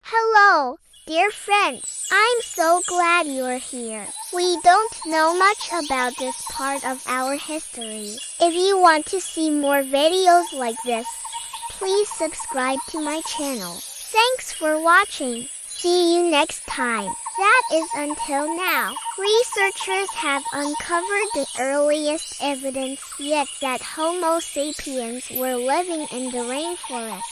Hello, dear friends. I'm so glad you're here. We don't know much about this part of our history. If you want to see more videos like this, please subscribe to my channel. Thanks for watching. See you next time. That is until now. Researchers have uncovered the earliest evidence yet that Homo sapiens were living in the rainforest.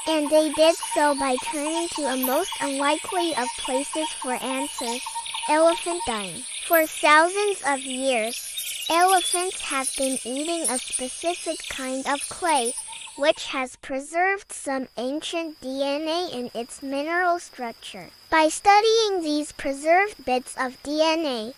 And they did so by turning to a most unlikely of places for answers, elephant dung. For thousands of years, elephants have been eating a specific kind of clay, which has preserved some ancient DNA in its mineral structure. By studying these preserved bits of DNA,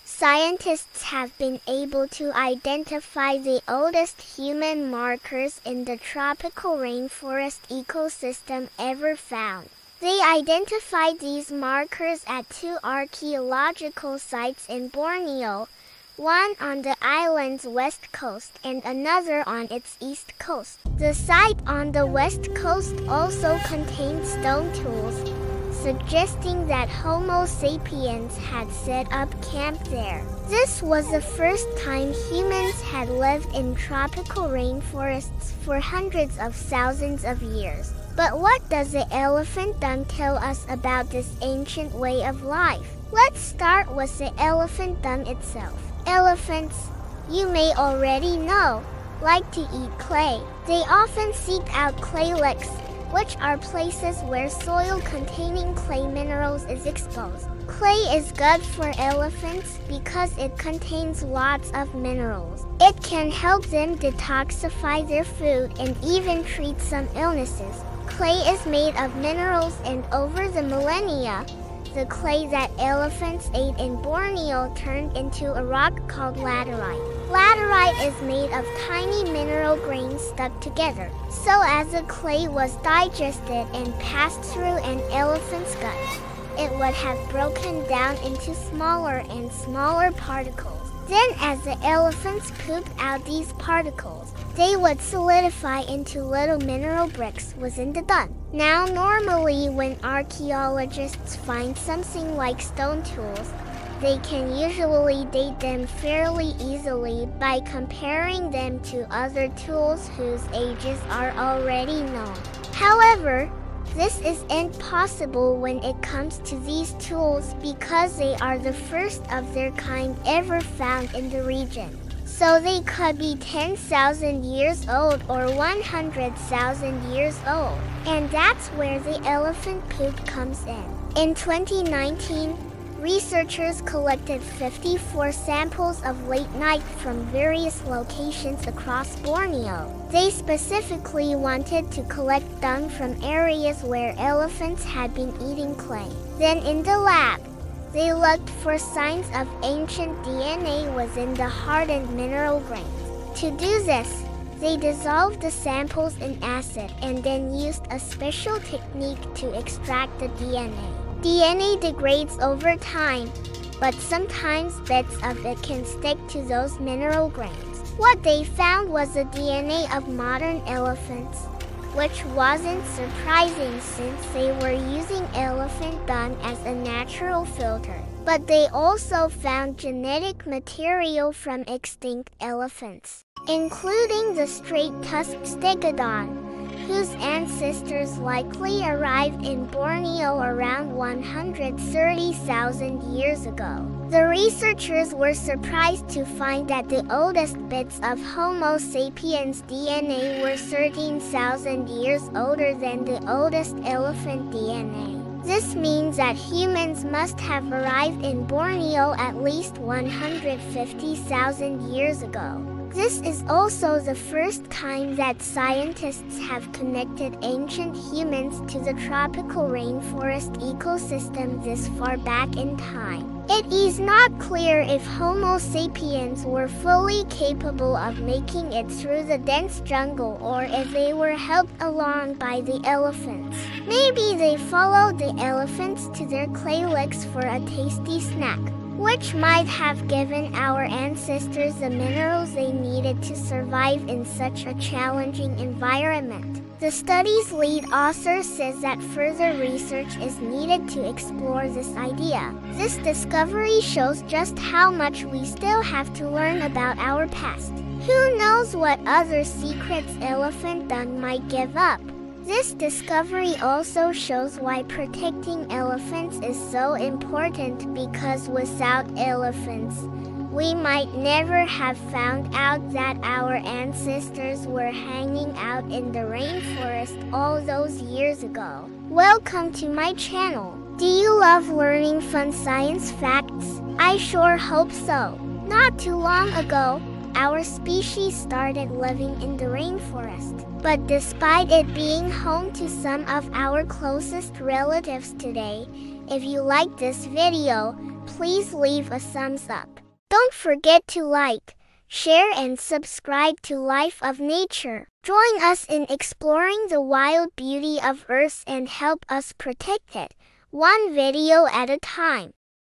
scientists have been able to identify the oldest human markers in the tropical rainforest ecosystem ever found. They identified these markers at two archaeological sites in Borneo, one on the island's west coast and another on its east coast. The site on the west coast also contained stone tools, suggesting that Homo sapiens had set up camp there. This was the first time humans had lived in tropical rainforests for hundreds of thousands of years. But what does the elephant dung tell us about this ancient way of life? Let's start with the elephant dung itself. Elephants, you may already know, like to eat clay. They often seek out clay licks, which are places where soil containing clay minerals is exposed. Clay is good for elephants because it contains lots of minerals. It can help them detoxify their food and even treat some illnesses. Clay is made of minerals, and over the millennia, the clay that elephants ate in Borneo turned into a rock called laterite. Laterite is made of tiny mineral grains stuck together. So as the clay was digested and passed through an elephant's gut, it would have broken down into smaller and smaller particles. Then as the elephants pooped out these particles, they would solidify into little mineral bricks within the dung. Now normally when archaeologists find something like stone tools, they can usually date them fairly easily by comparing them to other tools whose ages are already known. However, this is impossible when it comes to these tools because they are the first of their kind ever found in the region. So they could be 10,000 years old or 100,000 years old. And that's where the elephant poop comes in. In 2019, researchers collected 54 samples of late night from various locations across Borneo. They specifically wanted to collect dung from areas where elephants had been eating clay. Then in the lab, they looked for signs of ancient DNA within the hardened mineral grains. To do this, they dissolved the samples in acid and then used a special technique to extract the DNA. DNA degrades over time, but sometimes bits of it can stick to those mineral grains. What they found was the DNA of modern elephants, which wasn't surprising since they were using elephant dung as a natural filter. But they also found genetic material from extinct elephants, including the straight-tusked Stegodon, whose ancestors likely arrived in Borneo around 130,000 years ago. The researchers were surprised to find that the oldest bits of Homo sapiens DNA were 13,000 years older than the oldest elephant DNA. This means that humans must have arrived in Borneo at least 150,000 years ago. This is also the first time that scientists have connected ancient humans to the tropical rainforest ecosystem this far back in time. It is not clear if Homo sapiens were fully capable of making it through the dense jungle or if they were helped along by the elephants. Maybe they followed the elephants to their clay licks for a tasty snack, which might have given our ancestors the minerals they needed to survive in such a challenging environment. The study's lead author says that further research is needed to explore this idea. This discovery shows just how much we still have to learn about our past. Who knows what other secrets elephant dung might give up? This discovery also shows why protecting elephants is so important, because without elephants, we might never have found out that our ancestors were hanging out in the rainforest all those years ago. Welcome to my channel. Do you love learning fun science facts? I sure hope so. Not too long ago, our species started living in the rainforest. But despite it being home to some of our closest relatives today, if you like this video, please leave a thumbs up. Don't forget to like, share and subscribe to Life of Nature. Join us in exploring the wild beauty of Earth and help us protect it, one video at a time.